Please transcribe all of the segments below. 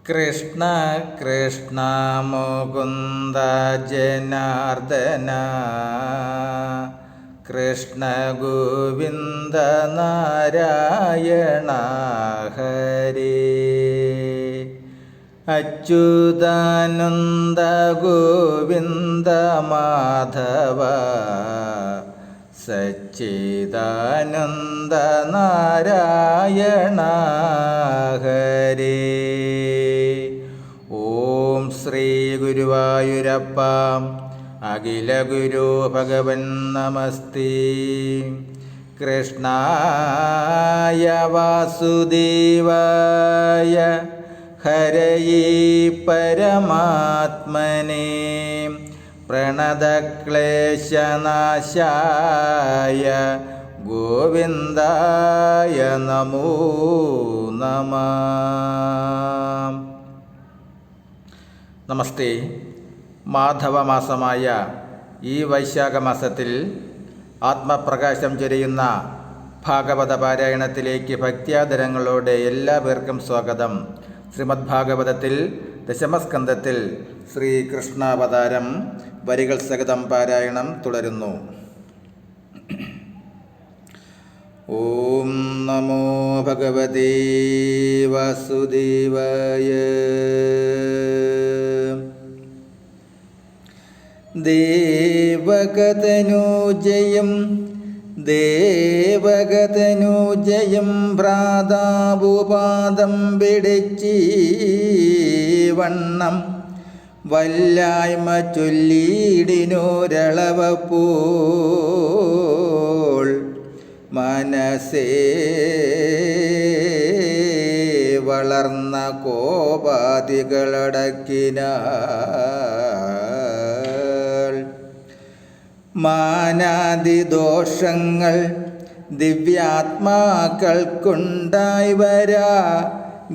കൃഷ്ണ കൃഷ്ണ മുകുന്ദ ജനാർദ്ദന കൃഷ്ണ ഗോവിന്ദ നാരായണ ഹരേ. അച്യുതാനന്ദ ഗോവിന്ദ മാധവ സച്ചിദാനന്ദ നാരായണ ഹരേ. ഓം ശ്രീ ഗുരുവായൂരപ്പ അഖില ഗുരു ഭഗവൻ നമസ്തേ. കൃഷ്ണായ വാസുദേവായ ഹരയേ പരമാത്മനേ പ്രണതക്ലേശനാശായ ഗോവിന്ദായ നമോ നമഃ. നമസ്തേ. മാധവമാസമായ ഈ വൈശാഖമാസത്തിൽ ആത്മപ്രകാശം ചൊരിയുന്ന ഭാഗവത പാരായണത്തിലേക്ക് ഭക്ത്യാദരങ്ങളോടെ എല്ലാ പേർക്കും സ്വാഗതം. ശ്രീമദ് ഭാഗവതത്തിൽ ദശമസ്കന്ധത്തിൽ ശ്രീകൃഷ്ണാവതാരം വരികൾ സഹിതം പാരായണം തുടരുന്നു. ഓം നമോ ഭഗവതേ വാസുദേവായ. ദേവകതനൂജയം ദേവകതനൂജയം ഭ്രാതാവുപാദം പിടിച്ചീവണ്ണം വല്ലായ്മ ചൊല്ലിയിടിനോരളവപ്പോൾ മനസ്സേ വളർന്ന കോപാദികളടക്കിനാൾ. മാനാദിദോഷങ്ങൾ ദിവ്യാത്മാക്കൾക്കുണ്ടായി വരാ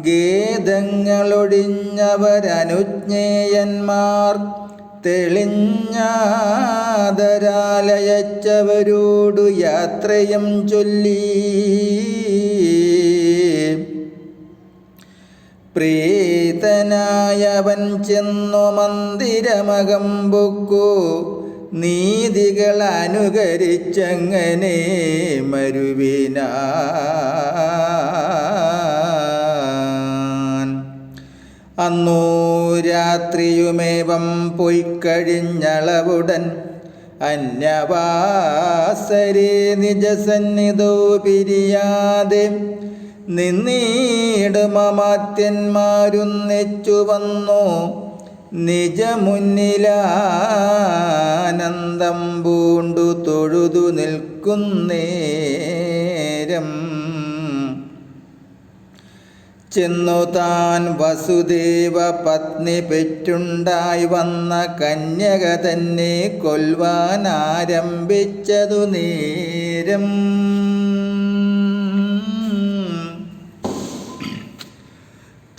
ഗേദങ്ങളൊടിഞ്ഞവരനുജ്ഞേയന്മാർ തെളിഞ്ഞാദരാലയച്ചവരോടു യാത്രയും ചൊല്ലി. പ്രീതനായവൻ ചെന്നു മന്ദിരമകം പൊക്കു നീതികൾ അനുകരിച്ചങ്ങനെ മരുവിനാൻ. അന്നൂ രാത്രിയുമേവം പൊയ്ക്കഴിഞ്ഞളവുടൻ അന്യവാസരേ നിജസന്നിധോ പിരിയാതെ നിന്നീടുമമാത്യന്മാരുന്നെച്ചു വന്നു നിജമുന്നിലാനന്ദം പൂണ്ടു തൊഴുതു നിൽക്കുന്നേരം ചെന്നു താൻ വസുദേവ പത്നി പെറ്റുണ്ടായി വന്ന കന്യക തന്നെ കൊൽവാനാരംഭിച്ചതു നേരം.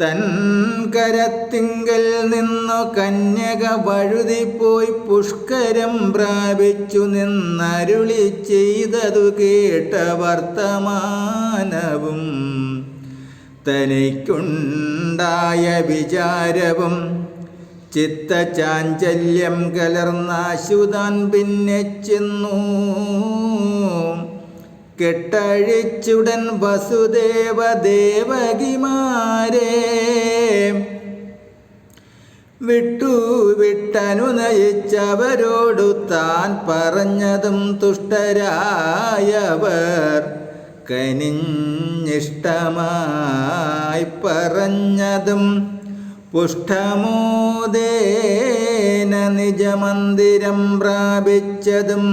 തൻ കരത്തിങ്കൽ നിന്നു കന്യക വഴുതിപ്പോയി പുഷ്കരം പ്രാപിച്ചു നിന്നരുളി ചെയ്തതു കേട്ട വർത്തമാനവും തനിക്കുണ്ടായ വിചാരവും ചിത്തചാഞ്ചല്യം കലർന്നാശുതാൻ പിന്നെ ചെന്നു കെട്ടഴിച്ചുടൻ വസുദേവ ദേവകിമാരെ വിട്ടുവിട്ടനുനയിച്ചവരോടു താൻ പറഞ്ഞതും തുഷ്ടരായവർ കനിഞ്ഞിഷ്ടമായി പറഞ്ഞതും പുഷ്ടമോദേന നിജമന്ദിരം പ്രാപിച്ചതും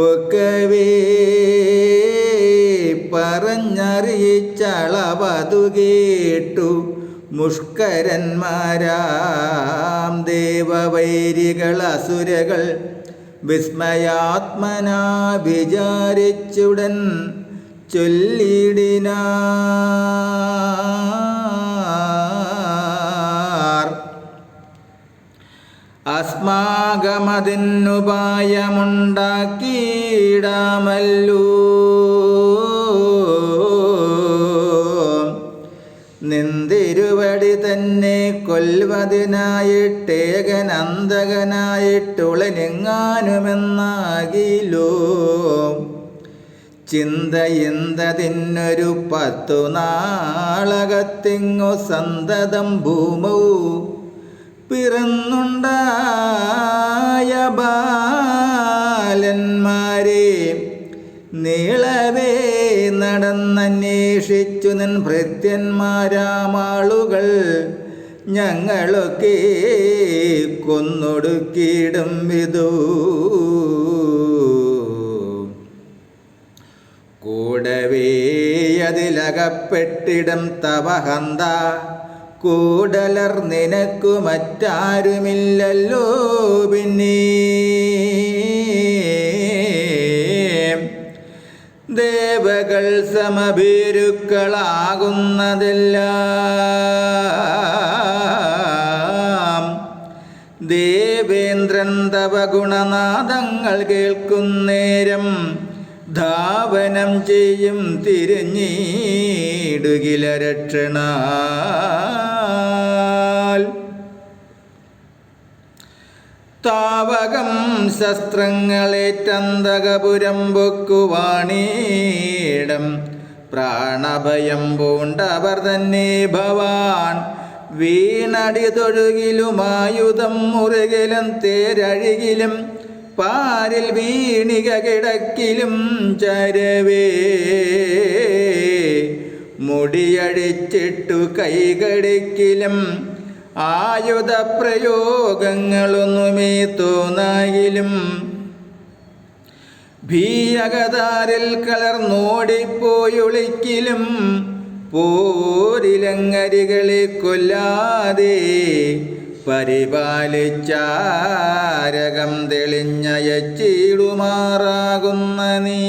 ഒക്കവേ പറഞ്ഞറിയിച്ചളവതു കേട്ടു മുഷ്കരന്മാരാം ദേവവൈരികൾ അസുരകൾ വിസ്മയാത്മനാ വിചാരിച്ചുടൻ ചൊല്ലിടിനാർ. അസ്മാകമതിന്നുപായമുണ്ടാക്കിയിടാമല്ലോ നിന്ദേ തിരുവടി തന്നെ കൊൽവതിനായിട്ടേകനന്തകനായിട്ടുളനെങ്ങാനുമെന്നാകിലോ ചിന്തയിന്തതിന്നൊരു 10 നാളകത്തിങ്ങു സന്തതം ഭൂമൗ പിറന്നുണ്ടായ ബാലന്മാരെ നീളവേ നടന്നന്വേഷിച്ചു നിൻ ഭൃത്യന്മാരാമാളുകൾ ഞങ്ങളൊക്കെ കൊന്നൊടുക്കിയിടും വിധു കൂടവേ അതിലകപ്പെട്ടിടും തവഹന്ത കൂടലർ നിനക്കു മറ്റാരുമില്ലല്ലോ പിന്നെ ദേവകൾ സമഭീരുക്കളാകുന്നതെല്ലാം ദേവേന്ദ്രൻ തവ ഗുണനാദങ്ങൾ കേൾക്കുന്നേരം ധാവനം ചെയ്യും തിരിഞ്ഞിടുകില രക്ഷണാൽ താവകം ശസ്ത്രങ്ങളേറ്റന്തകപുരം പൊക്കുവാണീടം പ്രാണഭയം പൂണ്ടവർ തന്നെ ഭവാൻ വീണടി തൊഴുകിലുമായുധം മുറുകിലും തേരഴുകിലും പാരിൽ വീണിക കിടക്കിലും ചരവേ മുടിയടിച്ചിട്ടു കൈകടിക്കിലും ആയുധപ്രയോഗങ്ങളൊന്നുമേ തോന്നായിലും ഭീയകതാരിൽ കലർന്നോടിപ്പോയൊളിക്കിലും പോരിലങ്ങരികളെ കൊല്ലാതെ പരിപാലിച്ചാരകം തെളിഞ്ഞയച്ചിടുമാറാകുന്ന നീ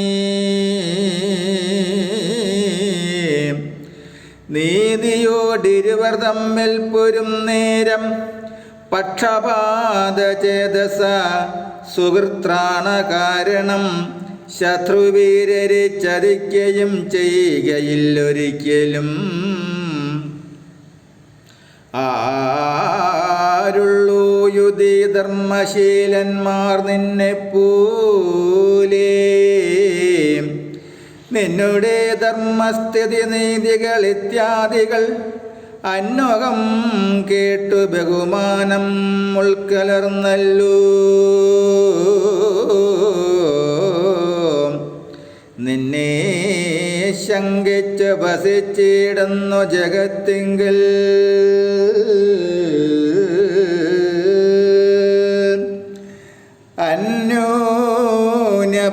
നീതിയോടിരുവർ തമ്മിൽ പൊരും നേരം പക്ഷപാതചേതസ സുഹൃത്രാണ കാരണം ശത്രുവീരരെ ചതിക്കുകയും ചെയ്യുകയില്ലൊരിക്കലും ആരുള്ളൂ യുധി ധർമ്മശീലന്മാർ നിന്നെപ്പോലെ നിന്നുടെ ധർമ്മസ്ഥിതി നീതികൾ ഇത്യാദികൾ അന്വകം കേട്ടു ബഹുമാനം ഉൾക്കലർന്നല്ലോ നിന്നെ ശങ്കിച്ച് വസിച്ചിടുന്നു ജഗത്തിങ്കിൽ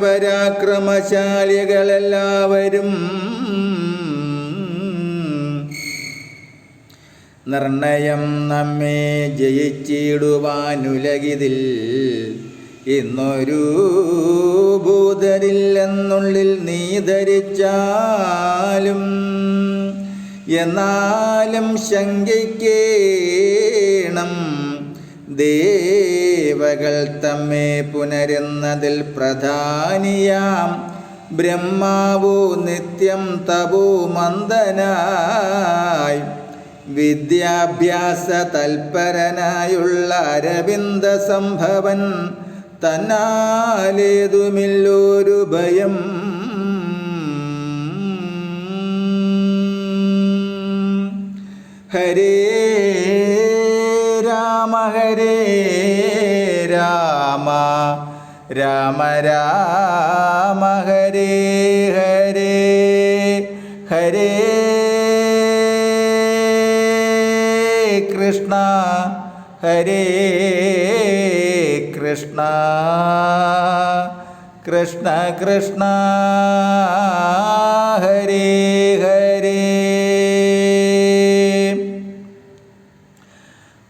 പരാക്രമശാലികളെല്ലാവരും നിർണയം നമ്മെ ജയിച്ചിടുവാനുലകിതിൽ ഇന്നൊരു ഭൂതരില്ലെന്നുള്ളിൽ നീ ധരിച്ചാലും എന്നാലും ശങ്കിക്കേണം ദേവകൾ തമ്മെ പുനരുന്നതിൽ പ്രധാനിയാം ബ്രഹ്മാവു നിത്യം തപോ മന്ദനായി വിദ്യാഭ്യാസ തൽപരനായുള്ള അരവിന്ദ സംഭവൻ തന്നാലേതുമില്ലൊരു ഭയം ഹരേ രാമ ഹരേ രാമ രാമ രാമ ഹരേ ഹരേ ഹരേ കൃഷ്ണ ഹരേ കൃഷ്ണ കൃഷ്ണ കൃഷ്ണ ഹരേ ഹരേ.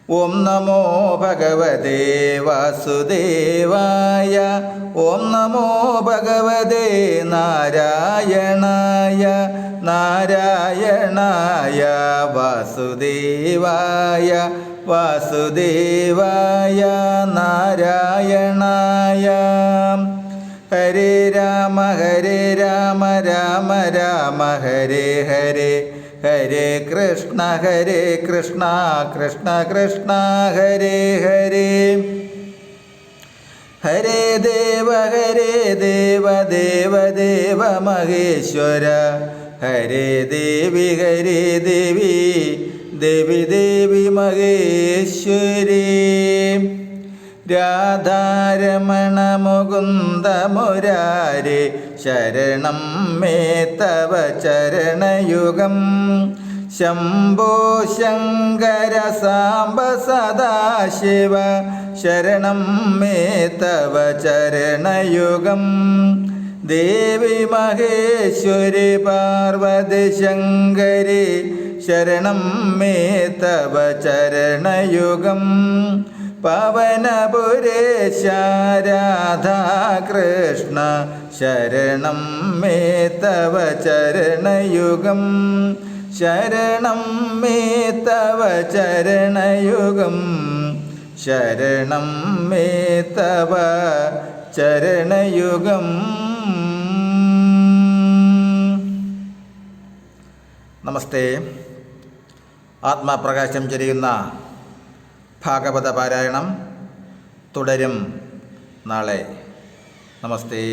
ഓം നമോ ഭഗവതേ വാസുദേവായ. ഓം നമോ ഭഗവതേ നാരായണായ. നാരായണായ വാസുദേവായ. വാസുദേവായ നാരായണായ. ഹരേ രാമ രാമ രാമ ഹരേ ഹരേ. ഹരേ കൃഷ്ണ കൃഷ്ണ കൃഷ്ണ ഹരേ ഹരേ. ഹരേ ദേവ ദേവ ദേവ മഹേശ്വര. ഹരേ ദേവി ദേവി ദേവി മഹേശ്വരി. രാധാരമണ മുകുന്ദ മുരാരേ ശരണം മേ തവ ചരണയുഗം. ശംഭോ ശങ്കര സാംബ സദാശിവ ശരണം മേ തവ ചരണയുഗം. ദേവി മഹേശ്വരി പാർവതി ശങ്കരി ശരണം മേ തവ ചരണയുഗം. പവനപുരേശ രാധാകൃഷ്ണ ശരണം മേ തവ ചരണയുഗം. ശരണം മേ തവ ചരണയുഗം. ശരണം മേ തവ ചരണയുഗം. നമസ്തേ. ആത്മപ്രകാശം ചൊരിയുന്ന ഭാഗവത പാരായണം തുടരും നാളെ. നമസ്തേ.